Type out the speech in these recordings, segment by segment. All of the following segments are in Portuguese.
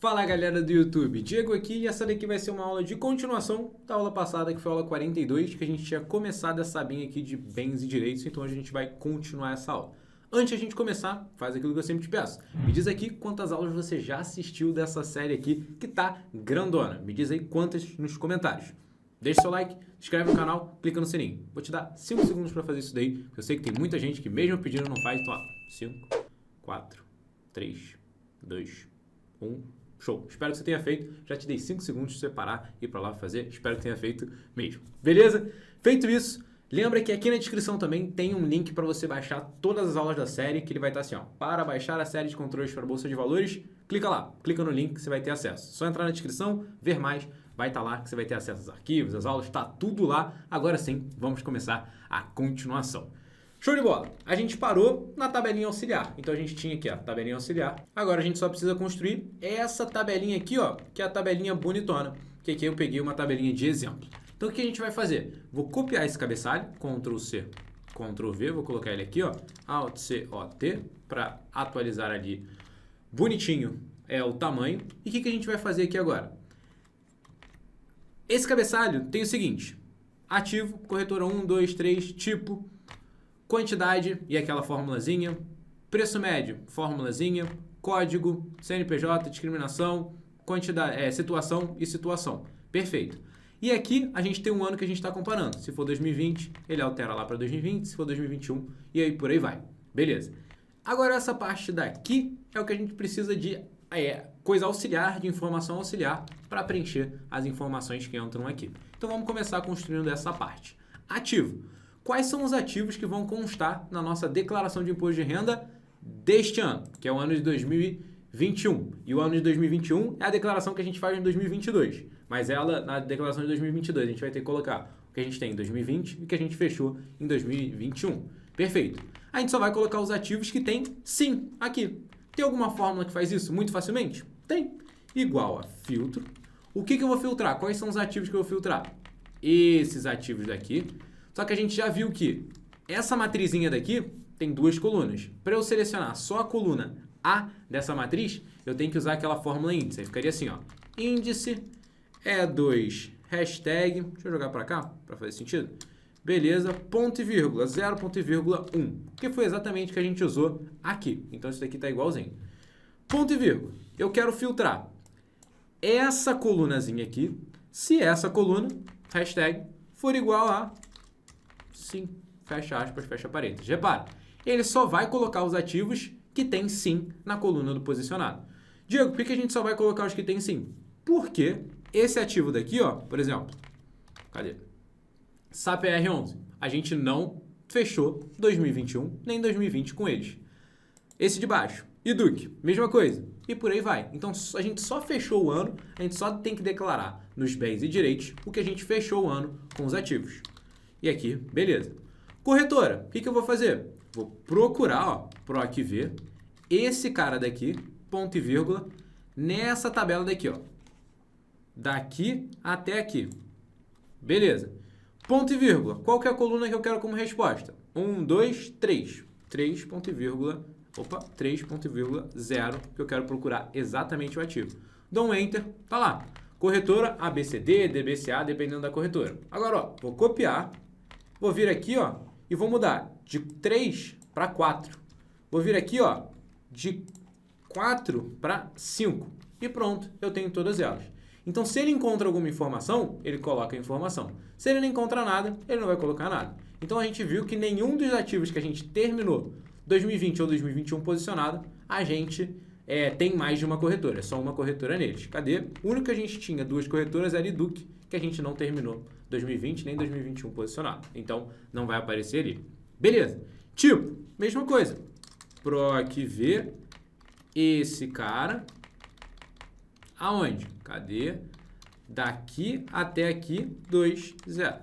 Fala galera do YouTube, Diego aqui e essa daqui vai ser uma aula de continuação da aula passada que foi a aula 42, que a gente tinha começado essa abinha aqui de bens e direitos, então hoje a gente vai continuar essa aula. Antes de a gente começar, faz aquilo que eu sempre te peço. Me diz aqui quantas aulas você já assistiu dessa série aqui que tá grandona. Me diz aí quantas nos comentários. Deixa seu like, se inscreve no canal, clica no sininho. Vou te dar 5 segundos para fazer isso daí, porque eu sei que tem muita gente que mesmo pedindo não faz, então ó, 5, 4, 3, 2, 1... Show. Espero que você tenha feito. Já te dei 5 segundos de você parar e ir para lá fazer. Espero que tenha feito mesmo. Beleza? Feito isso, lembra que aqui na descrição também tem um link para você baixar todas as aulas da série, que ele vai estar assim, ó. Para baixar a série de controles para Bolsa de Valores, clica lá. Clica no link que você vai ter acesso. Só entrar na descrição, ver mais, vai estar lá que você vai ter acesso aos arquivos, às aulas, tá tudo lá. Agora sim, vamos começar a continuação. Show de bola! A gente parou na tabelinha auxiliar. Então a gente tinha aqui a tabelinha auxiliar. Agora a gente só precisa construir essa tabelinha aqui, ó, que é a tabelinha bonitona. Que aqui eu peguei uma tabelinha de exemplo. Então o que a gente vai fazer? Vou copiar esse cabeçalho, Ctrl C, Ctrl V, vou colocar ele aqui, ó, Alt C, O, T, para atualizar ali bonitinho é o tamanho. E o que a gente vai fazer aqui agora? Esse cabeçalho tem o seguinte: ativo, corretora 1, 2, 3, tipo, quantidade e aquela formulazinha, preço médio, formulazinha, código, CNPJ, discriminação, quantidade, situação e situação. Perfeito. E aqui a gente tem um ano que a gente está comparando. Se for 2020, ele altera lá para 2020, se for 2021, e aí por aí vai. Beleza. Agora essa parte daqui é o que a gente precisa de coisa auxiliar, de informação auxiliar, para preencher as informações que entram aqui. Então vamos começar construindo essa parte. Ativo. Quais são os ativos que vão constar na nossa declaração de imposto de renda deste ano, que é o ano de 2021. E o ano de 2021 é a declaração que a gente faz em 2022. Mas ela, na declaração de 2022, a gente vai ter que colocar o que a gente tem em 2020 e o que a gente fechou em 2021. Perfeito. A gente só vai colocar os ativos que tem sim aqui. Tem alguma fórmula que faz isso muito facilmente? Tem. Igual a filtro. O que eu vou filtrar? Quais são os ativos que eu vou filtrar? Esses ativos daqui. Só que a gente já viu que essa matrizinha daqui tem duas colunas. Para eu selecionar só a coluna A dessa matriz, eu tenho que usar aquela fórmula índice. Aí ficaria assim, ó. Índice E2 hashtag, deixa eu jogar para cá para fazer sentido. Beleza, ponto e vírgula, 0,1, que foi exatamente o que a gente usou aqui. Então isso daqui está igualzinho. Ponto e vírgula. Eu quero filtrar essa colunazinha aqui, se essa coluna, hashtag, for igual a sim, fecha aspas, fecha parênteses. Repara, ele só vai colocar os ativos que tem sim na coluna do posicionado. Diego, por que a gente só vai colocar os que tem sim? Porque esse ativo daqui, ó, por exemplo, cadê? SAPR11, a gente não fechou 2021 nem 2020 com eles. Esse de baixo, IDUC, mesma coisa. E por aí vai. Então a gente só fechou o ano, a gente só tem que declarar nos bens e direitos o que a gente fechou o ano com os ativos. E aqui, beleza. Corretora, o que eu vou fazer? Vou procurar, ó, PROC V, esse cara daqui, ponto e vírgula, nessa tabela daqui, ó. Daqui até aqui. Beleza. Ponto e vírgula. Qual que é a coluna que eu quero como resposta? 1, 2, 3. 3, ponto e vírgula, 3, ponto e vírgula, 0, que eu quero procurar exatamente o ativo. Dou um Enter, tá lá. Corretora ABCD, DBCA, dependendo da corretora. Agora, ó, vou copiar. Vou vir aqui, ó, e vou mudar de 3 para 4. Vou vir aqui, ó, de 4 para 5. E pronto, eu tenho todas elas. Então, se ele encontra alguma informação, ele coloca a informação. Se ele não encontra nada, ele não vai colocar nada. Então, a gente viu que nenhum dos ativos que a gente terminou 2020 ou 2021 posicionado, a gente tem mais de uma corretora. É só uma corretora neles. Cadê? O único que a gente tinha duas corretoras era IDUC, que a gente não terminou 2020 nem 2021 posicionado. Então, não vai aparecer ali. Beleza. Tipo, mesma coisa. PROC V, esse cara. Aonde? Cadê? Daqui até aqui, 2, 0.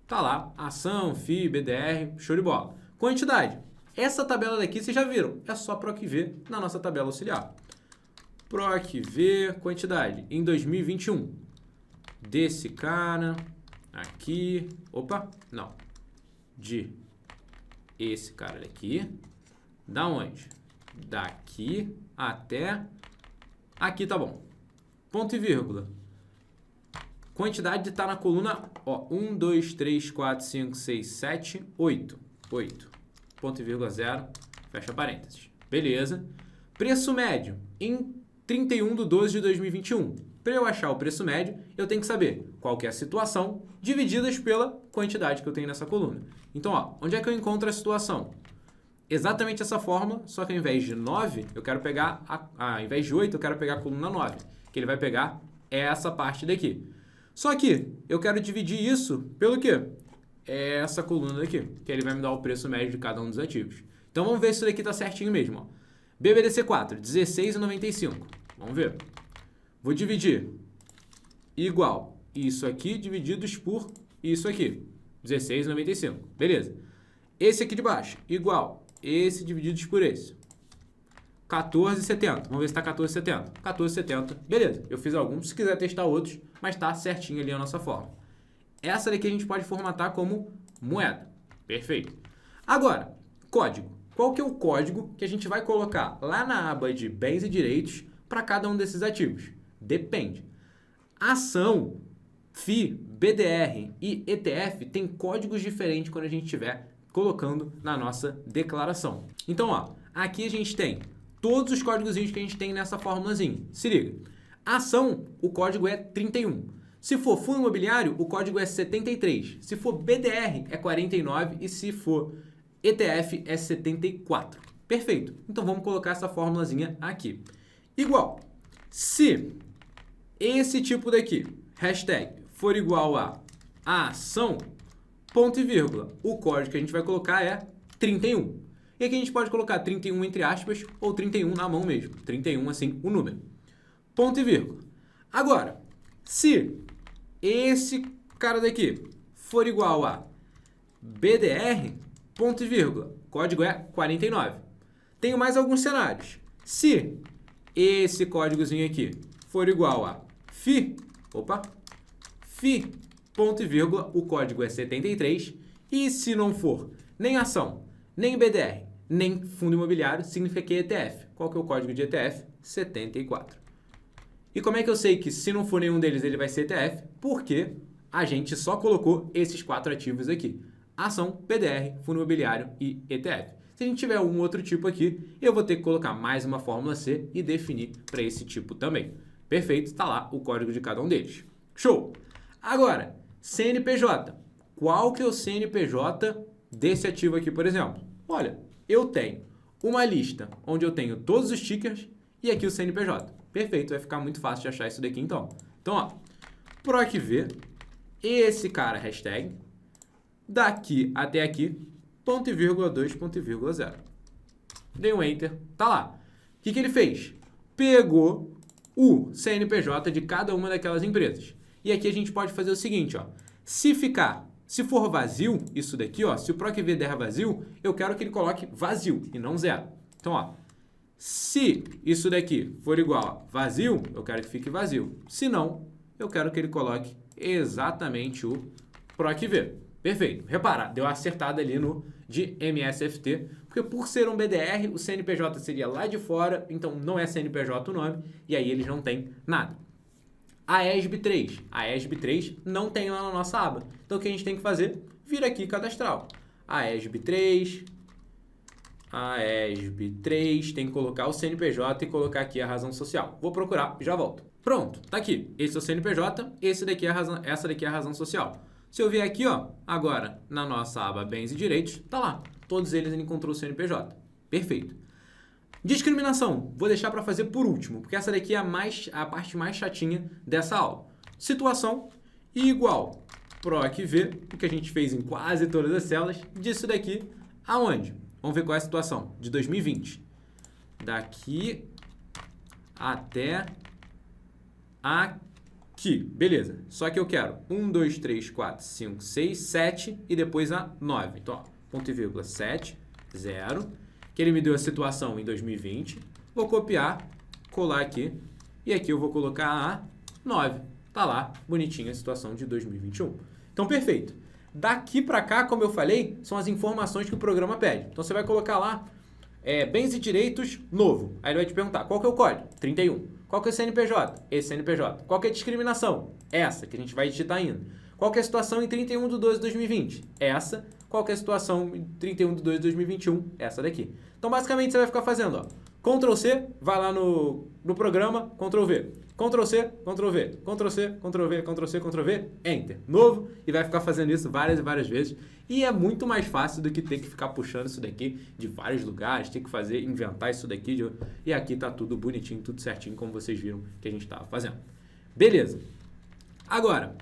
Tá lá. Ação, FII, BDR, show de bola. Quantidade. Essa tabela daqui, vocês já viram. É só PROC V na nossa tabela auxiliar. PROC V, quantidade. Em 2021. Desse cara, aqui, opa, não, de esse cara daqui, da onde? Daqui até Aqui tá bom. Ponto e vírgula. Quantidade está na coluna, ó, 1, 2, 3, 4, 5, 6, 7, 8. 8. Ponto e vírgula 0, fecha parênteses. Beleza. Preço médio em 31/12/2021. Para eu achar o preço médio, eu tenho que saber qual que é a situação divididas pela quantidade que eu tenho nessa coluna. Então, ó, onde é que eu encontro a situação? Exatamente essa fórmula, só que ao invés de 9, eu quero pegar, ao invés de 8, eu quero pegar a coluna 9, que ele vai pegar essa parte daqui. Só que eu quero dividir isso pelo quê? Essa coluna daqui, que ele vai me dar o preço médio de cada um dos ativos. Então vamos ver se isso daqui está certinho mesmo. Ó. BBDC4, 16,95. Vamos ver. Vou dividir igual isso aqui divididos por isso aqui. 16,95. Beleza. Esse aqui de baixo, igual esse divididos por esse. 14,70. Vamos ver se está 14,70. 14,70. Beleza. Eu fiz alguns. Se quiser testar outros, mas está certinho ali a nossa fórmula. Essa daqui a gente pode formatar como moeda. Perfeito. Agora, código. Qual que é o código que a gente vai colocar lá na aba de bens e direitos para cada um desses ativos? Depende. Ação, FI, BDR e ETF tem códigos diferentes quando a gente estiver colocando na nossa declaração. Então, ó, aqui a gente tem todos os códigos que a gente tem nessa formulazinha. Se liga. Ação, o código é 31. Se for fundo imobiliário, o código é 73. Se for BDR, é 49. E se for ETF, é 74. Perfeito. Então, vamos colocar essa formulazinha aqui. Igual. Se esse tipo daqui, hashtag, for igual a ação, ponto e vírgula, o código que a gente vai colocar é 31. E aqui a gente pode colocar 31 entre aspas ou 31 na mão mesmo. 31, assim, o número. Ponto e vírgula. Agora, se esse cara daqui for igual a BDR, ponto e vírgula, código é 49. Tenho mais alguns cenários. Se esse códigozinho aqui for igual a FI, FI, ponto e vírgula, o código é 73. E se não for nem ação, nem BDR, nem fundo imobiliário, significa que é ETF. Qual que é o código de ETF? 74. E como é que eu sei que se não for nenhum deles ele vai ser ETF? Porque a gente só colocou esses 4 ativos aqui. Ação, BDR, fundo imobiliário e ETF. Se a gente tiver um outro tipo aqui, eu vou ter que colocar mais uma fórmula C e definir para esse tipo também. Perfeito, está lá o código de cada um deles. Show! Agora, CNPJ. Qual que é o CNPJ desse ativo aqui, por exemplo? Olha, eu tenho uma lista onde eu tenho todos os tickers e aqui o CNPJ. Perfeito, vai ficar muito fácil de achar isso daqui então. Então, ó, PROCV, esse cara, hashtag, daqui até aqui, ponto e vírgula 2, ponto e vírgula 0. Dei um Enter, tá lá. O que ele fez? Pegou o CNPJ de cada uma daquelas empresas. E aqui a gente pode fazer o seguinte, ó. Se for vazio, isso daqui, ó, se o PROCV der vazio, eu quero que ele coloque vazio e não 0. Então, ó, se isso daqui for igual a vazio, eu quero que fique vazio. Se não, eu quero que ele coloque exatamente o PROCV. Perfeito. Repara, deu uma acertada ali no de MSFT, porque por ser um BDR, o CNPJ seria lá de fora, então não é CNPJ o nome, e aí eles não têm nada. A ESB3. A ESB3 não tem lá na nossa aba. Então o que a gente tem que fazer? Vir aqui cadastral. A ESB3, tem que colocar o CNPJ e colocar aqui a razão social. Vou procurar e já volto. Pronto, tá aqui. Esse é o CNPJ, essa daqui é a razão social. Se eu vier aqui, ó, agora na nossa aba Bens e Direitos, tá lá. Todos eles ele encontrou o CNPJ. Perfeito. Discriminação, vou deixar para fazer por último, porque essa daqui é a parte mais chatinha dessa aula. Situação igual PROCV, o que a gente fez em quase todas as células, disso daqui aonde? Vamos ver qual é a situação de 2020. Daqui até aqui. Beleza. Só que eu quero 1, 2, 3, 4, 5, 6, 7 e depois a 9. Então, ó, ponto e vírgula 7, 0. Que ele me deu a situação em 2020. Vou copiar, colar aqui. E aqui eu vou colocar a 9. Tá lá, bonitinha a situação de 2021. Então, perfeito. Daqui para cá, como eu falei, são as informações que o programa pede. Então, você vai colocar lá, bens e direitos, novo. Aí ele vai te perguntar, qual que é o código? 31. Qual que é o CNPJ? Esse CNPJ. Qual que é a discriminação? Essa, que a gente vai digitar ainda. Qual que é a situação em 31/12/2020? Essa. Qual que é a situação em 31/12/2021? Essa daqui. Então, basicamente, você vai ficar fazendo, ó, Ctrl+C, vai lá no programa, Ctrl+V. Ctrl+C, Ctrl+V, Ctrl+C, Ctrl+V, Ctrl+C, Ctrl+V, Enter. Novo, e vai ficar fazendo isso várias e várias vezes. E é muito mais fácil do que ter que ficar puxando isso daqui de vários lugares, ter que fazer, inventar isso daqui. E aqui tá tudo bonitinho, tudo certinho, como vocês viram que a gente estava fazendo. Beleza. Agora,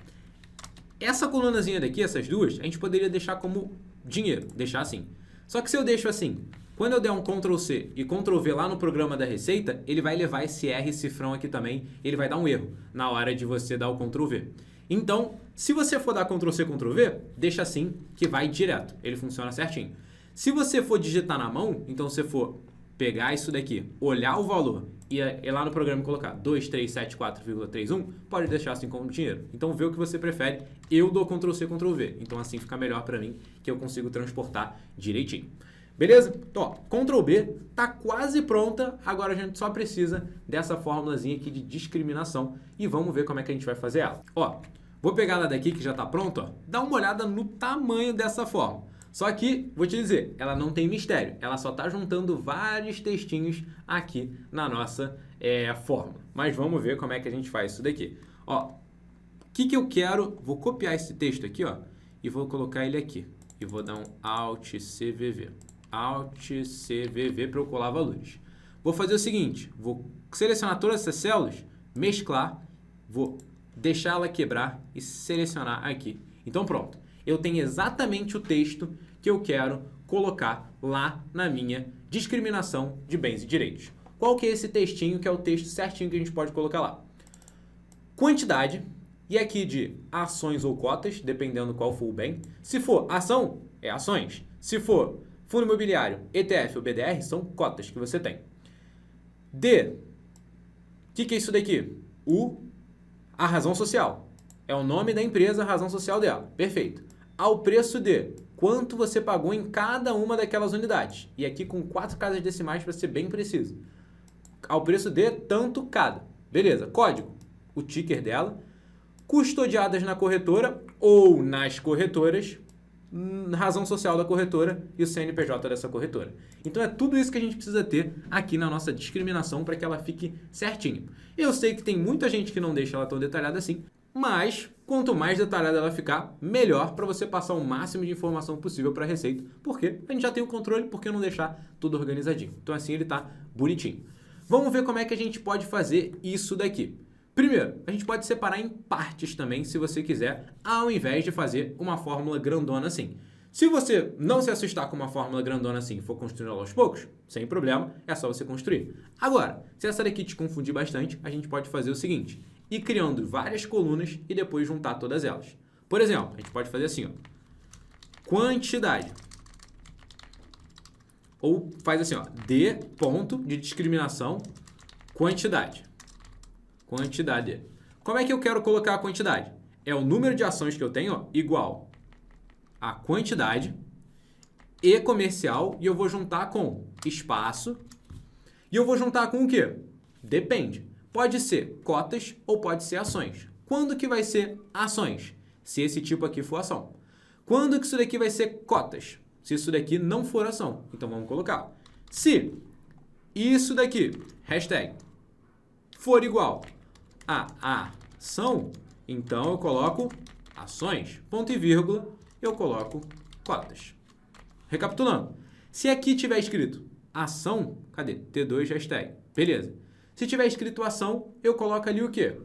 essa colunazinha daqui, essas duas, a gente poderia deixar como dinheiro, deixar assim. Só que se eu deixo assim, quando eu der um Ctrl+C e Ctrl+V lá no programa da Receita, ele vai levar esse R cifrão aqui também, ele vai dar um erro na hora de você dar o Ctrl+V. Então, se você for dar Ctrl+C, Ctrl+V, deixa assim que vai direto, ele funciona certinho. Se você for digitar na mão, então você for pegar isso daqui, olhar o valor e ir lá no programa e colocar 2374,31, pode deixar assim como dinheiro. Então, vê o que você prefere. Eu dou Ctrl+C, Ctrl+V. Então, assim fica melhor para mim, que eu consigo transportar direitinho. Beleza? Então, ó, Ctrl+B tá quase pronta. Agora a gente só precisa dessa fórmulazinha aqui de discriminação e vamos ver como é que a gente vai fazer ela. Ó, vou pegar ela daqui que já tá pronta, ó. Dá uma olhada no tamanho dessa fórmula. Só que, vou te dizer, ela não tem mistério. Ela só tá juntando vários textinhos aqui na nossa fórmula. Mas vamos ver como é que a gente faz isso daqui. Ó, o que eu quero? Vou copiar esse texto aqui, ó, e vou colocar ele aqui. E vou dar um Alt+CVV. Alt+CVV para eu colar valores. Vou fazer o seguinte, vou selecionar todas essas células, mesclar, vou deixar ela quebrar e selecionar aqui. Então pronto, eu tenho exatamente o texto que eu quero colocar lá na minha discriminação de bens e direitos. Qual que é esse textinho que é o texto certinho que a gente pode colocar lá? Quantidade, e aqui de ações ou cotas, dependendo qual for o bem. Se for ação, é ações. Se for fundo imobiliário, ETF ou BDR, são cotas que você tem. D. O que é isso daqui? A razão social. É o nome da empresa, a razão social dela. Perfeito. Ao preço de quanto você pagou em cada uma daquelas unidades. E aqui com 4 casas decimais para ser bem preciso. Ao preço de tanto cada. Beleza. Código. O ticker dela. Custodiadas na corretora ou nas corretoras. Razão social da corretora e o CNPJ dessa corretora. Então é tudo isso que a gente precisa ter aqui na nossa discriminação para que ela fique certinho. Eu sei que tem muita gente que não deixa ela tão detalhada assim, mas quanto mais detalhada ela ficar, melhor para você passar o máximo de informação possível para a Receita, porque a gente já tem o controle, por que não deixar tudo organizadinho? Então assim ele está bonitinho. Vamos ver como é que a gente pode fazer isso daqui. Primeiro, a gente pode separar em partes também, se você quiser, ao invés de fazer uma fórmula grandona assim. Se você não se assustar com uma fórmula grandona assim e for construindo ela aos poucos, sem problema, é só você construir. Agora, se essa daqui te confundir bastante, a gente pode fazer o seguinte, ir criando várias colunas e depois juntar todas elas. Por exemplo, a gente pode fazer assim, ó, quantidade. Ou faz assim, ó, D ponto de discriminação, quantidade. Quantidade. Como é que eu quero colocar a quantidade? É o número de ações que eu tenho, ó, igual a quantidade e comercial, e eu vou juntar com espaço, e eu vou juntar com o quê? Depende. Pode ser cotas ou pode ser ações. Quando que vai ser ações? Se esse tipo aqui for ação. Quando que isso daqui vai ser cotas? Se isso daqui não for ação. Então vamos colocar. Se isso daqui, hashtag, for igual a ação, então eu coloco ações, ponto e vírgula, eu coloco cotas. Recapitulando, se aqui tiver escrito ação, cadê? T2 hashtag, beleza. Se tiver escrito ação, eu coloco ali o quê?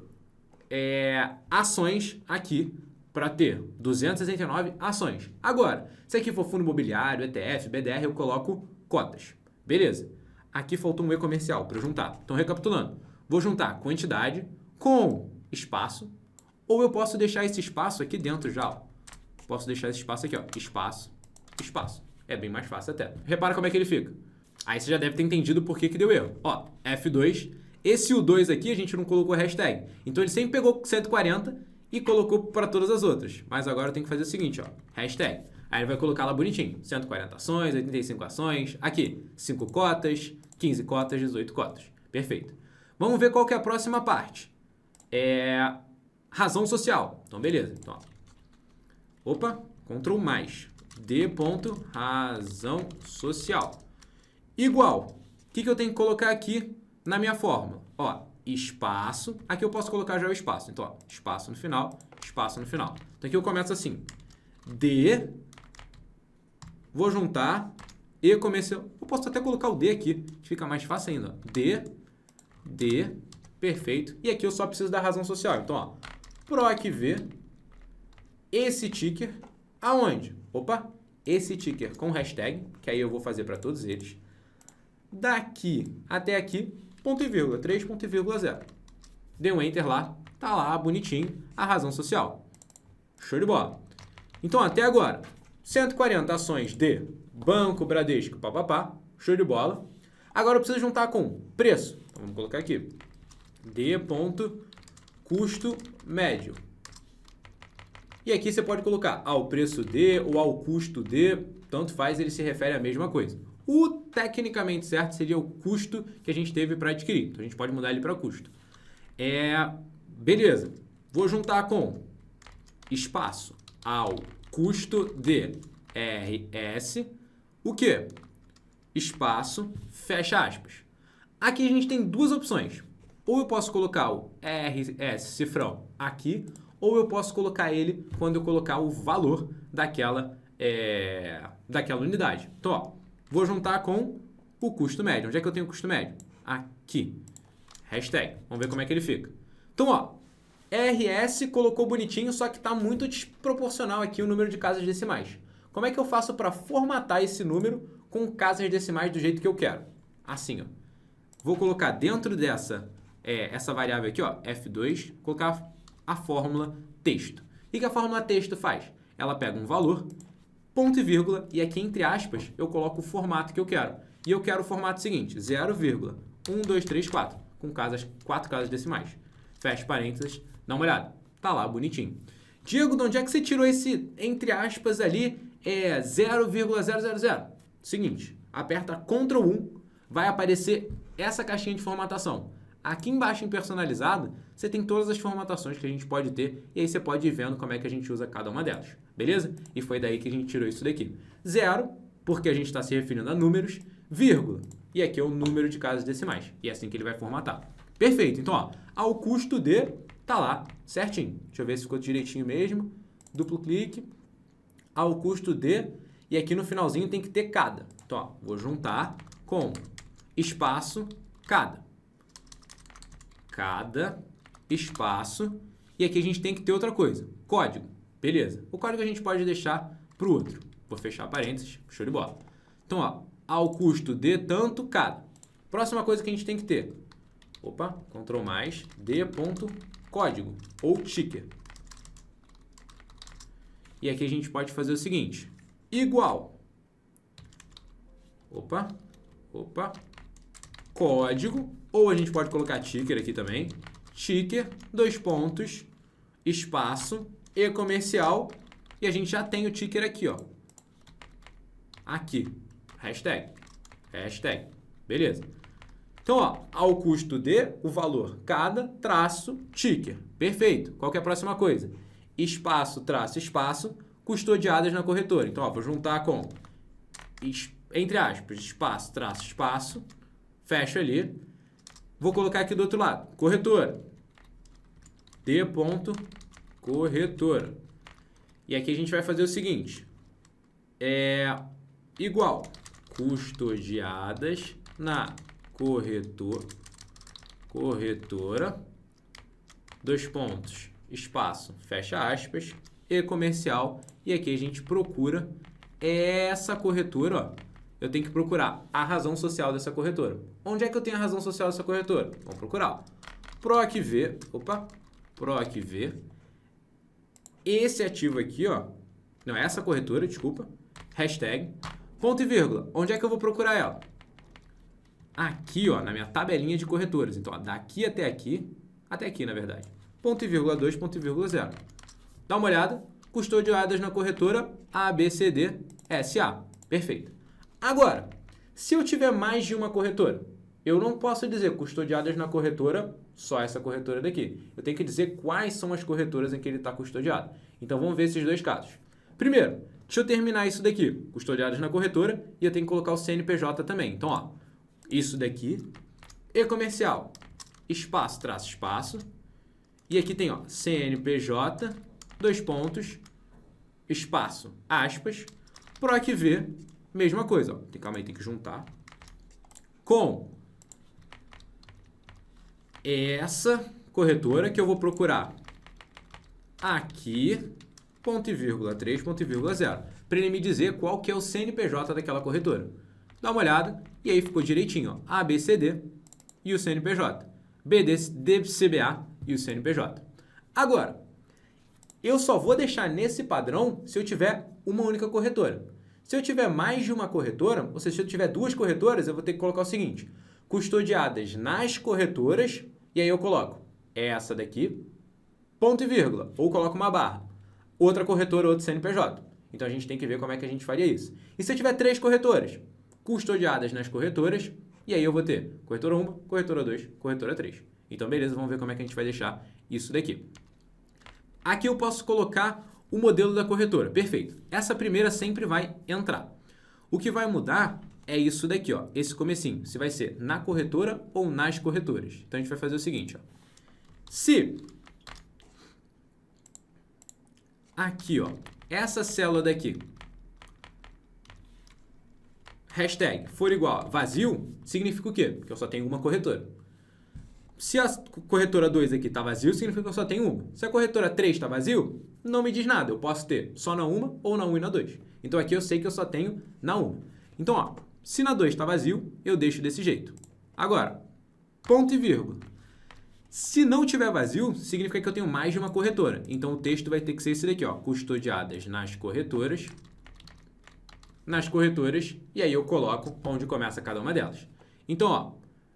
Ações aqui para ter 269 ações. Agora, se aqui for fundo imobiliário, ETF, BDR, eu coloco cotas. Beleza. Aqui faltou um E comercial para eu juntar. Então, recapitulando, vou juntar quantidade com espaço, ou eu posso deixar esse espaço aqui dentro já. Ó. Posso deixar esse espaço aqui, ó, espaço, espaço. É bem mais fácil até. Repara como é que ele fica. Aí você já deve ter entendido por que deu erro. Ó, F2, esse U2 aqui a gente não colocou hashtag. Então ele sempre pegou 140 e colocou para todas as outras. Mas agora eu tenho que fazer o seguinte, ó, hashtag. Aí ele vai colocar lá bonitinho, 140 ações, 85 ações, aqui, 5 cotas, 15 cotas, 18 cotas. Perfeito. Vamos ver qual que é a próxima parte. Razão social. Então, beleza. Então, ó. Opa, Ctrl mais. D ponto razão social. Igual. O que eu tenho que colocar aqui na minha fórmula? Ó, espaço. Aqui eu posso colocar já o espaço. Então, ó, espaço no final, espaço no final. Então, aqui eu começo assim. D. Vou juntar. E comercial. Eu posso até colocar o D aqui, que fica mais fácil ainda. D. Perfeito. E aqui eu só preciso da razão social. Então, ó. Proc V. Esse ticker. Aonde? Opa. Esse ticker com hashtag, que aí eu vou fazer para todos eles. Daqui até aqui, ponto e vírgula, 3.0. Dei um Enter lá, tá lá, bonitinho, a razão social. Show de bola. Então, até agora, 140 ações de Banco Bradesco, papapá, show de bola. Agora eu preciso juntar com preço. Então, vamos colocar aqui. D ponto custo médio. E aqui você pode colocar ao preço de ou ao custo de, tanto faz, ele se refere à mesma coisa. O tecnicamente certo seria o custo que a gente teve para adquirir. Então, a gente pode mudar ele para custo. Beleza. Vou juntar com espaço ao custo de RS. O quê? Espaço, fecha aspas. Aqui a gente tem duas opções. Ou eu posso colocar o RS cifrão aqui, ou eu posso colocar ele quando eu colocar o valor daquela unidade. Então, ó, vou juntar com o custo médio. Onde é que eu tenho o custo médio? Aqui. Hashtag. Vamos ver como é que ele fica. Então, ó, RS colocou bonitinho, só que está muito desproporcional aqui o número de casas decimais. Como é que eu faço para formatar esse número com casas decimais do jeito que eu quero? Assim, ó. Vou colocar dentro dessa essa variável aqui, ó, F2, colocar a fórmula texto. O que a fórmula texto faz? Ela pega um valor, ponto e vírgula, e aqui entre aspas eu coloco o formato que eu quero. E eu quero o formato seguinte, 0,1234, com 4 casas decimais. Fecha parênteses, dá uma olhada. Tá lá, bonitinho. Diego, de onde é que você tirou esse, entre aspas, ali, 0,000? Seguinte, aperta Ctrl 1, vai aparecer essa caixinha de formatação. Aqui embaixo em personalizado, você tem todas as formatações que a gente pode ter e aí você pode ir vendo como é que a gente usa cada uma delas, beleza? E foi daí que a gente tirou isso daqui. 0, porque a gente está se referindo a números, vírgula, e aqui é o número de casas decimais. E é assim que ele vai formatar. Perfeito, então, ó, ao custo de, tá lá, certinho. Deixa eu ver se ficou direitinho mesmo. Duplo clique, ao custo de, e aqui no finalzinho tem que ter cada. Então, ó, vou juntar com espaço, cada, espaço, e aqui a gente tem que ter outra coisa, código, beleza. O código a gente pode deixar para o outro. Vou fechar parênteses, show de bola. Então, ó, ao custo de tanto, cada. Próxima coisa que a gente tem que ter, opa, Ctrl mais, D ponto código, ou ticker. E aqui a gente pode fazer o seguinte, igual, opa, código, ou a gente pode colocar ticker aqui também, ticker, 2 pontos, espaço, e comercial, e a gente já tem o ticker aqui, ó. Aqui, hashtag, beleza. Então, ó, ao custo de, o valor cada, traço, ticker, perfeito. Qual que é a próxima coisa? Espaço, traço, espaço, custodiadas na corretora. Então, ó, vou juntar com, entre aspas, espaço, traço, espaço, fecho ali. Vou colocar aqui do outro lado, corretora. D ponto corretora. E aqui a gente vai fazer o seguinte. Igual, custodiadas na corretora. 2 pontos, espaço, fecha aspas, e comercial. E aqui a gente procura essa corretora, ó. Eu tenho que procurar a razão social dessa corretora. Onde é que eu tenho a razão social dessa corretora? Vamos procurar. Proc V, esse ativo aqui, ó, não, essa corretora, desculpa, hashtag, ponto e vírgula. Onde é que eu vou procurar ela? Aqui, ó, na minha tabelinha de corretoras. Então, ó, daqui até aqui, na verdade, ponto e vírgula 2, ponto e vírgula 0. Dá uma olhada, custodiadas na corretora ABCD SA. Perfeito. Agora, se eu tiver mais de uma corretora, eu não posso dizer custodiadas na corretora, só essa corretora daqui. Eu tenho que dizer quais são as corretoras em que ele está custodiado. Então, vamos ver esses dois casos. Primeiro, deixa eu terminar isso daqui, custodiadas na corretora, e eu tenho que colocar o CNPJ também. Então, ó, isso daqui, e-comercial, espaço, traço, espaço, e aqui tem, ó, CNPJ, dois pontos, espaço, aspas, PROC-V, mesma coisa, ó, calma aí, tem que juntar, com essa corretora que eu vou procurar aqui, ponto e vírgula 3, ponto e vírgula 0, para ele me dizer qual que é o CNPJ daquela corretora. Dá uma olhada, e aí ficou direitinho, ó, ABCD e o CNPJ, BDCBA e o CNPJ. Agora, eu só vou deixar nesse padrão se eu tiver uma única corretora. Se eu tiver mais de uma corretora, ou seja, se eu tiver duas corretoras, eu vou ter que colocar o seguinte, custodiadas nas corretoras, e aí eu coloco essa daqui, ponto e vírgula, ou coloco uma barra, outra corretora, outro CNPJ. Então, a gente tem que ver como é que a gente faria isso. E se eu tiver três corretoras, custodiadas nas corretoras, e aí eu vou ter corretora 1, corretora 2, corretora 3. Então, beleza, vamos ver como é que a gente vai deixar isso daqui. Aqui eu posso colocar o modelo da corretora. Perfeito. Essa primeira sempre vai entrar. O que vai mudar é isso daqui, ó, esse comecinho. Se vai ser na corretora ou nas corretoras. Então, a gente vai fazer o seguinte, ó. Se aqui, ó, essa célula daqui, hashtag for igual a vazio, significa o quê? Que eu só tenho uma corretora. Se a corretora 2 aqui está vazio, significa que eu só tenho uma. Se a corretora 3 está vazio, não me diz nada. Eu posso ter só na 1 ou na 1 e na 2. Então, aqui eu sei que eu só tenho na 1. Então, ó, se na 2 está vazio, eu deixo desse jeito. Agora, ponto e vírgula. Se não tiver vazio, significa que eu tenho mais de uma corretora. Então, o texto vai ter que ser esse daqui, ó, custodiadas nas corretoras, e aí eu coloco onde começa cada uma delas. Então, ó,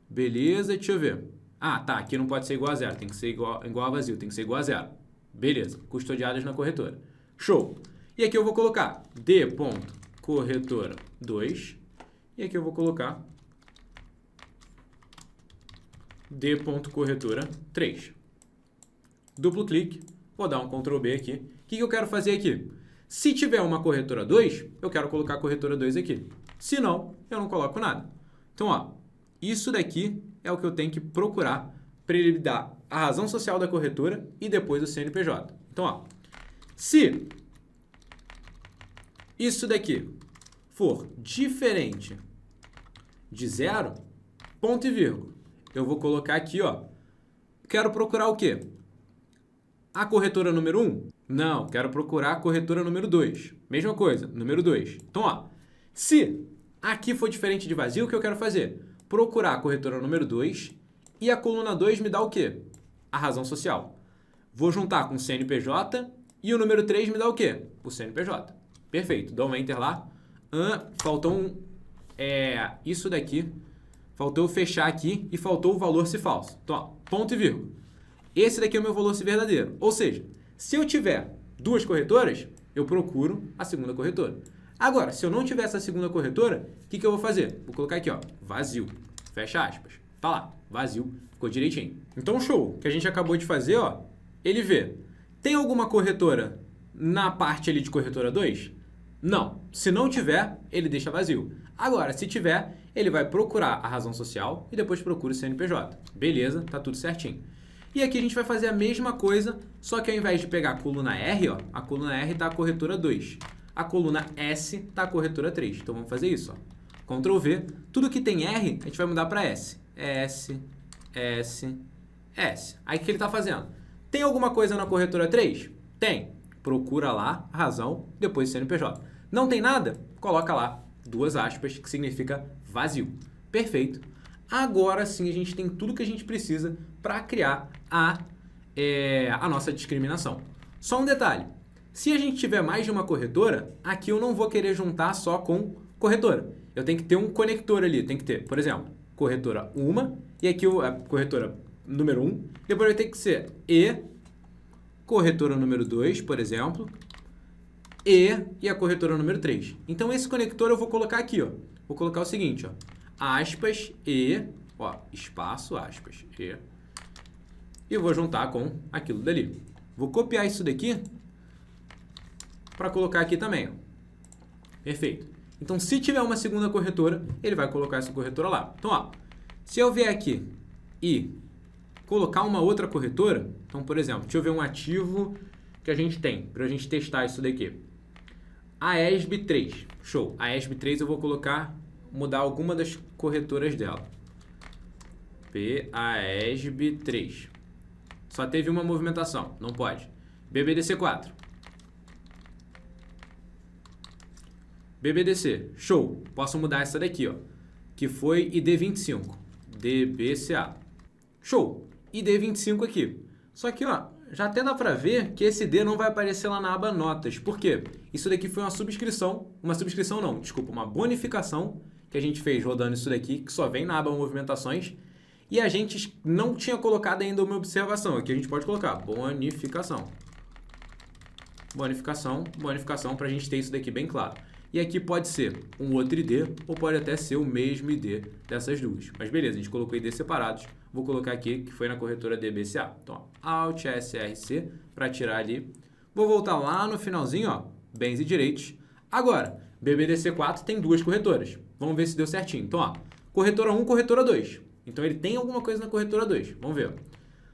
beleza, deixa eu ver. Ah, tá, aqui não pode ser igual a zero, tem que ser igual a vazio, tem que ser igual a zero. Beleza, custodiadas na corretora. Show! E aqui eu vou colocar D.corretora 2, e aqui eu vou colocar D.corretora 3. Duplo clique, vou dar um Ctrl B aqui. O que eu quero fazer aqui? Se tiver uma corretora 2, eu quero colocar a corretora 2 aqui. Se não, eu não coloco nada. Então, ó, isso daqui é o que eu tenho que procurar para ele dar a razão social da corretora e depois o CNPJ. Então, ó, se isso daqui for diferente de 0, ponto e vírgula, eu vou colocar aqui, ó, quero procurar o quê? A corretora número 1? Não, quero procurar a corretora número 2. Mesma coisa, número 2. Então, ó, se aqui for diferente de vazio, o que eu quero fazer? Procurar a corretora número 2 e a coluna 2 me dá o quê? A razão social. Vou juntar com o CNPJ e o número 3 me dá o quê? O CNPJ. Perfeito, dou um Enter lá. Faltou isso daqui. Faltou fechar aqui e faltou o valor se falso. Então, ó, ponto e vírgula. Esse daqui é o meu valor se verdadeiro. Ou seja, se eu tiver duas corretoras, eu procuro a segunda corretora. Agora, se eu não tiver essa segunda corretora, o que eu vou fazer? Vou colocar aqui, ó, vazio. Fecha aspas. Tá lá, vazio. Ficou direitinho. Então, show. O que a gente acabou de fazer, ó, ele vê. Tem alguma corretora na parte ali de corretora 2? Não. Se não tiver, ele deixa vazio. Agora, se tiver, ele vai procurar a razão social e depois procura o CNPJ. Beleza, tá tudo certinho. E aqui a gente vai fazer a mesma coisa, só que ao invés de pegar a coluna R, ó, a coluna R está a corretora 2. A coluna S está a corretora 3. Então, vamos fazer isso, ó. Ctrl V. Tudo que tem R, a gente vai mudar para S. S, S, S. Aí, o que ele está fazendo? Tem alguma coisa na corretora 3? Tem. Procura lá a razão, depois CNPJ. Não tem nada? Coloca lá duas aspas, que significa vazio. Perfeito. Agora sim a gente tem tudo que a gente precisa para criar a nossa discriminação. Só um detalhe. Se a gente tiver mais de uma corretora, aqui eu não vou querer juntar só com corretora. Eu tenho que ter um conector ali. Tem que ter, por exemplo, corretora 1 e aqui a corretora número 1. Depois vai ter que ser E, corretora número 2, por exemplo, e a corretora número 3. Então, esse conector eu vou colocar aqui, ó. Vou colocar o seguinte, ó. Aspas, E, ó, espaço, aspas, e vou juntar com aquilo dali. Vou copiar isso daqui para colocar aqui também, ó. Perfeito. Então, se tiver uma segunda corretora, ele vai colocar essa corretora lá. Então, ó, se eu vier aqui e colocar uma outra corretora, então, por exemplo, deixa eu ver um ativo que a gente tem, para a gente testar isso daqui. A ESB3. Show. A ESB3 eu vou colocar, mudar alguma das corretoras dela. PAESB3. Só teve uma movimentação, não pode. BBDC4. BBDC, show. Posso mudar essa daqui, ó, que foi ID25. DBCA. Show. ID25 aqui. Só que, ó, já até dá pra ver que esse D não vai aparecer lá na aba notas. Por quê? Isso daqui foi uma bonificação que a gente fez rodando isso daqui, que só vem na aba movimentações. E a gente não tinha colocado ainda uma observação. Aqui a gente pode colocar bonificação. Bonificação, para a gente ter isso daqui bem claro. E aqui pode ser um outro ID ou pode até ser o mesmo ID dessas duas. Mas beleza, a gente colocou ID separados. Vou colocar aqui que foi na corretora DBCA. Então, ó, Alt SRC para tirar ali. Vou voltar lá no finalzinho, ó, bens e direitos. Agora, BBDC4 tem duas corretoras. Vamos ver se deu certinho. Então, ó, corretora 1, corretora 2. Então, ele tem alguma coisa na corretora 2. Vamos ver.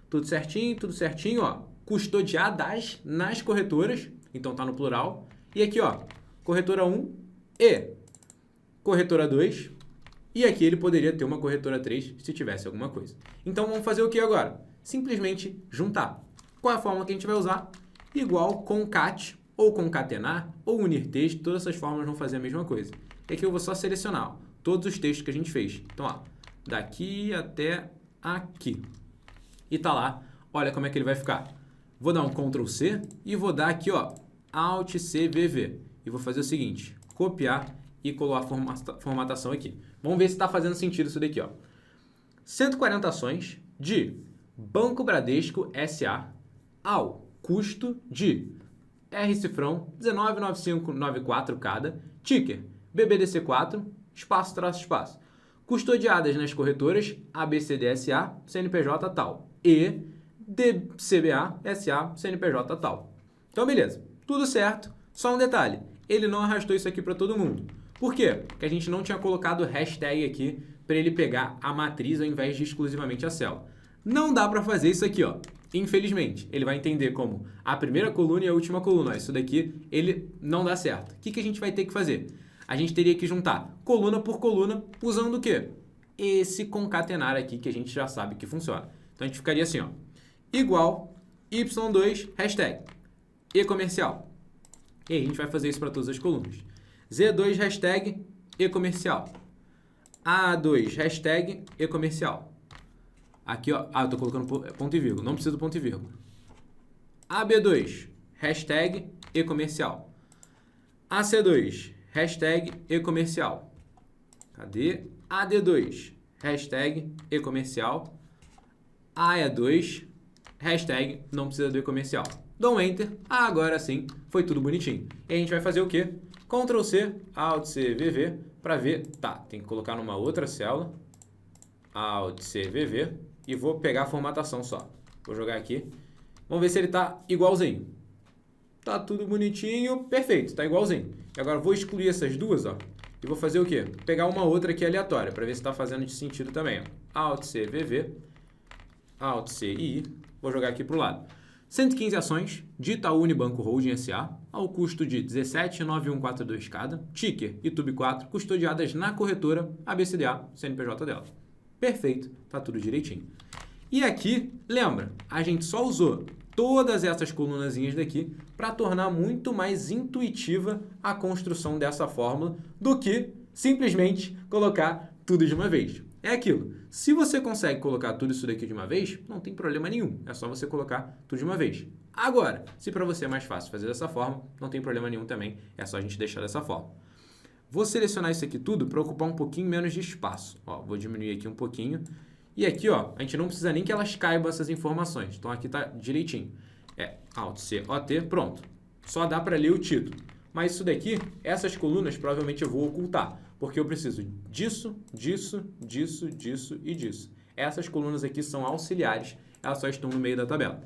Tudo certinho, ó. Custodiadas nas corretoras. Então, tá no plural. E aqui, ó, corretora 1 e corretora 2. E aqui ele poderia ter uma corretora 3 se tivesse alguma coisa. Então, vamos fazer o que agora? Simplesmente juntar. Qual é a forma que a gente vai usar? Igual concat, ou concatenar, ou unir texto. Todas essas formas vão fazer a mesma coisa. E aqui eu vou só selecionar, ó, todos os textos que a gente fez. Então, ó, daqui até aqui. E tá lá. Olha como é que ele vai ficar. Vou dar um Ctrl C e vou dar aqui, ó, Alt CVV. E vou fazer o seguinte, copiar e colar a formatação aqui. Vamos ver se está fazendo sentido isso daqui, ó. 140 ações de Banco Bradesco SA ao custo de R-cifrão 199594 cada, ticker BBDC4, espaço. Custodiadas nas corretoras ABCDSA, CNPJ tal, e DCBA SA, CNPJ tal. Então, beleza. Tudo certo. Só um detalhe. Ele não arrastou isso aqui para todo mundo. Por quê? Porque a gente não tinha colocado hashtag aqui para ele pegar a matriz ao invés de exclusivamente a célula. Não dá para fazer isso aqui, ó. Infelizmente. Ele vai entender como a primeira coluna e a última coluna. Isso daqui, ele não dá certo. O que a gente vai ter que fazer? A gente teria que juntar coluna por coluna usando o quê? Esse concatenar aqui que a gente já sabe que funciona. Então, a gente ficaria assim, ó. Igual Y2 hashtag e-comercial. E aí a gente vai fazer isso para todas as colunas. Z2 hashtag e-comercial. A2 hashtag e-comercial. Aqui, ó. Ah, eu tô colocando ponto e vírgula. Não precisa do ponto e vírgula. AB2 hashtag e-comercial. AC2 hashtag e-comercial. Cadê? AD2 hashtag e-comercial. AE2 hashtag não precisa do e-comercial. Dou um Enter. Agora sim, foi tudo bonitinho. E a gente vai fazer o quê? Ctrl C, Alt C, VV, para ver. Tá, tem que colocar numa outra célula. Alt C, VV. E vou pegar a formatação só. Vou jogar aqui. Vamos ver se ele tá igualzinho. Tá tudo bonitinho. Perfeito, tá igualzinho. E agora vou excluir essas duas, ó. E vou fazer o quê? Pegar uma outra aqui aleatória, para ver se tá fazendo sentido também, ó. Alt C, VV. Alt C, I. Vou jogar aqui pro lado. 115 ações de Itaú Unibanco Holding SA, ao custo de 17,9142 cada, ticker e TUB4, custodiadas na corretora ABCDA, CNPJ dela. Perfeito, tá tudo direitinho. E aqui, lembra, a gente só usou todas essas colunazinhas daqui para tornar muito mais intuitiva a construção dessa fórmula do que simplesmente colocar tudo de uma vez. É aquilo. Se você consegue colocar tudo isso daqui de uma vez, não tem problema nenhum. É só você colocar tudo de uma vez. Agora, se para você é mais fácil fazer dessa forma, não tem problema nenhum também. É só a gente deixar dessa forma. Vou selecionar isso aqui tudo para ocupar um pouquinho menos de espaço. Ó, vou diminuir aqui um pouquinho. E aqui, ó, a gente não precisa nem que elas caibam essas informações. Então, aqui tá direitinho. É Alt C, OT, pronto. Só dá para ler o título. Mas isso daqui, essas colunas, provavelmente eu vou ocultar. Porque eu preciso disso, disso, disso, disso e disso. Essas colunas aqui são auxiliares, elas só estão no meio da tabela.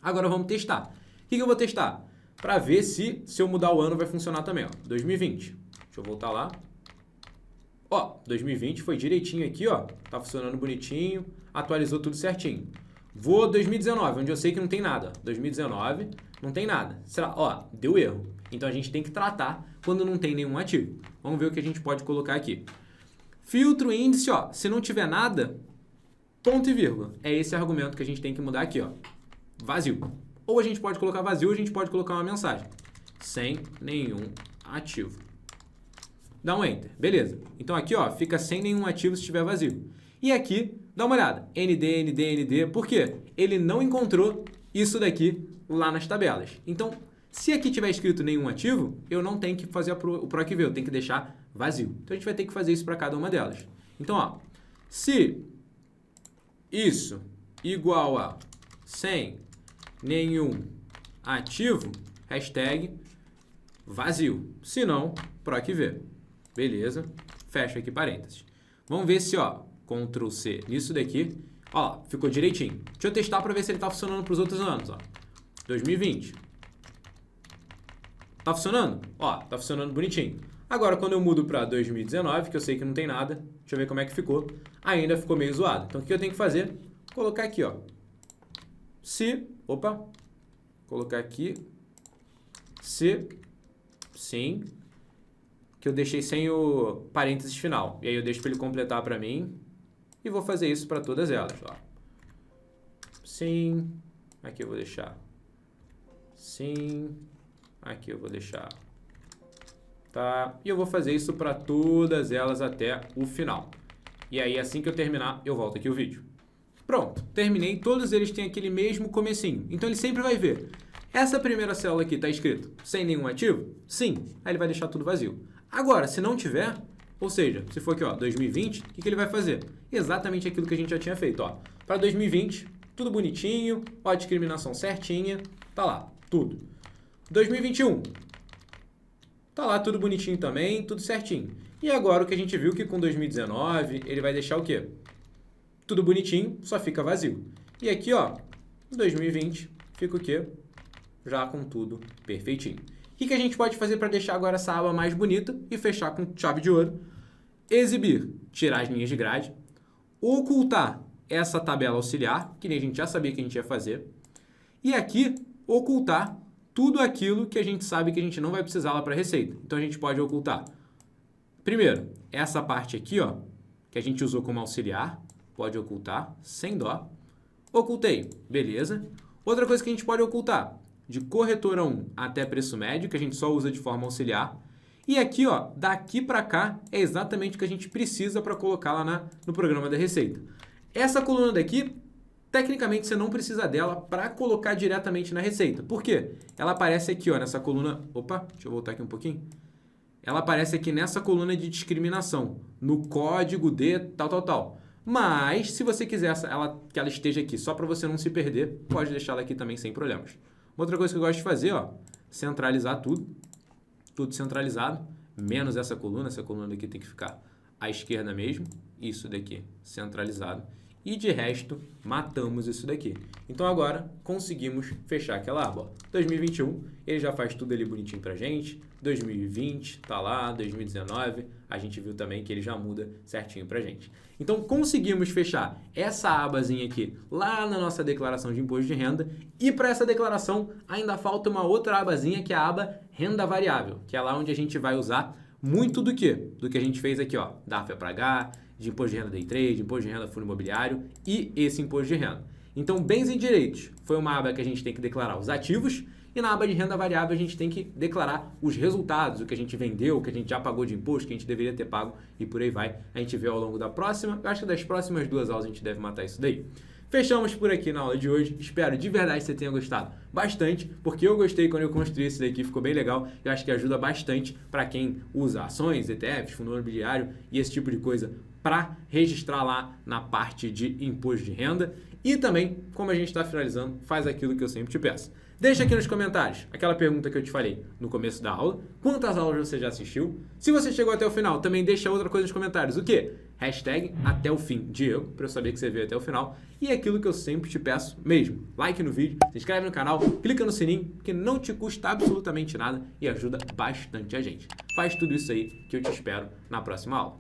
Agora vamos testar. O que eu vou testar? Para ver se eu mudar o ano vai funcionar também. Ó. 2020. Deixa eu voltar lá. Ó, 2020 foi direitinho aqui, ó. Tá funcionando bonitinho, atualizou tudo certinho. Vou 2019, onde eu sei que não tem nada. 2019, não tem nada. Será? Ó, deu erro. Então a gente tem que tratar quando não tem nenhum ativo. Vamos ver o que a gente pode colocar aqui. Filtro índice, ó. Se não tiver nada, ponto e vírgula. É esse argumento que a gente tem que mudar aqui, ó. Vazio. Ou a gente pode colocar vazio, ou a gente pode colocar uma mensagem. Sem nenhum ativo. Dá um Enter. Beleza. Então aqui, ó, fica sem nenhum ativo se estiver vazio. E aqui, dá uma olhada. ND, ND, ND. Por quê? Ele não encontrou isso daqui lá nas tabelas. Então, se aqui tiver escrito nenhum ativo, eu não tenho que fazer o PROC V, eu tenho que deixar vazio. Então, a gente vai ter que fazer isso para cada uma delas. Então, ó, se isso igual a sem nenhum ativo, hashtag vazio. Se não, PROC V. Beleza. Fecha aqui parênteses. Vamos ver se, ó, Ctrl C nisso daqui, ó lá, ficou direitinho. Deixa eu testar para ver se ele está funcionando para os outros anos, ó. 2020. Tá funcionando? Ó, tá funcionando bonitinho. Agora, quando eu mudo para 2019, que eu sei que não tem nada, deixa eu ver como é que ficou. Ainda ficou meio zoado. Então, o que eu tenho que fazer? Colocar aqui, ó. Se, opa, colocar aqui, se, sim, que eu deixei sem o parênteses final. E aí eu deixo para ele completar para mim. E vou fazer isso para todas elas. Ó. Sim. Aqui eu vou deixar. Sim. Aqui eu vou deixar. Tá. E eu vou fazer isso para todas elas até o final. E aí assim que eu terminar, eu volto aqui o vídeo. Pronto. Terminei. Todos eles têm aquele mesmo comecinho. Então ele sempre vai ver. Essa primeira célula aqui está escrito sem nenhum ativo? Sim. Aí ele vai deixar tudo vazio. Agora, se não tiver, ou seja, se for aqui, ó, 2020, o que ele vai fazer? Exatamente aquilo que a gente já tinha feito, ó. Para 2020, tudo bonitinho, ó, a discriminação certinha, tá lá, tudo. 2021, tá lá tudo bonitinho também, tudo certinho. E agora o que a gente viu que com 2019, ele vai deixar o quê? Tudo bonitinho, só fica vazio. E aqui, ó, 2020, fica o quê? Já com tudo perfeitinho. O que a gente pode fazer para deixar agora essa aba mais bonita e fechar com chave de ouro? Exibir, tirar as linhas de grade, ocultar essa tabela auxiliar, que nem a gente já sabia que a gente ia fazer, e aqui ocultar tudo aquilo que a gente sabe que a gente não vai precisar lá para a receita. Então a gente pode ocultar, primeiro, essa parte aqui, ó, que a gente usou como auxiliar, pode ocultar sem dó. Ocultei, beleza. Outra coisa que a gente pode ocultar, de corretora 1 até preço médio, que a gente só usa de forma auxiliar. E aqui, ó, daqui para cá, é exatamente o que a gente precisa para colocar lá no programa da receita. Essa coluna daqui, tecnicamente, você não precisa dela para colocar diretamente na receita. Por quê? Ela aparece aqui, ó, nessa coluna... Opa, deixa eu voltar aqui um pouquinho. Ela aparece aqui nessa coluna de discriminação, no código de tal, tal, tal. Mas, se você quiser que ela esteja aqui só para você não se perder, pode deixá-la aqui também sem problemas. Outra coisa que eu gosto de fazer, ó, centralizar tudo centralizado, menos essa coluna daqui tem que ficar à esquerda mesmo, isso daqui centralizado, e de resto, matamos isso daqui. Então agora, conseguimos fechar aquela aba, ó. 2021, ele já faz tudo ali bonitinho pra gente, 2020, tá lá, 2019, a gente viu também que ele já muda certinho pra gente. Então, conseguimos fechar essa abazinha aqui lá na nossa declaração de imposto de renda, e para essa declaração ainda falta uma outra abazinha que é a aba renda variável, que é lá onde a gente vai usar muito do que a gente fez aqui, ó, da FEPRH, de imposto de renda day trade, imposto de renda fundo imobiliário e esse imposto de renda. Então, bens e direitos foi uma aba que a gente tem que declarar os ativos e na aba de renda variável a gente tem que declarar os resultados, o que a gente vendeu, o que a gente já pagou de imposto, que a gente deveria ter pago e por aí vai. A gente vê ao longo da próxima, eu acho que das próximas 2 aulas a gente deve matar isso daí. Fechamos por aqui na aula de hoje. Espero de verdade que você tenha gostado bastante, porque eu gostei quando eu construí esse daqui, ficou bem legal. Eu acho que ajuda bastante para quem usa ações, ETFs, fundo imobiliário e esse tipo de coisa para registrar lá na parte de imposto de renda. E também, como a gente está finalizando, faz aquilo que eu sempre te peço. Deixa aqui nos comentários aquela pergunta que eu te falei no começo da aula. Quantas aulas você já assistiu? Se você chegou até o final, também deixa outra coisa nos comentários. O quê? Hashtag até o fim, Diego, para eu saber que você veio até o final. E é aquilo que eu sempre te peço mesmo. Like no vídeo, se inscreve no canal, clica no sininho, que não te custa absolutamente nada e ajuda bastante a gente. Faz tudo isso aí que eu te espero na próxima aula.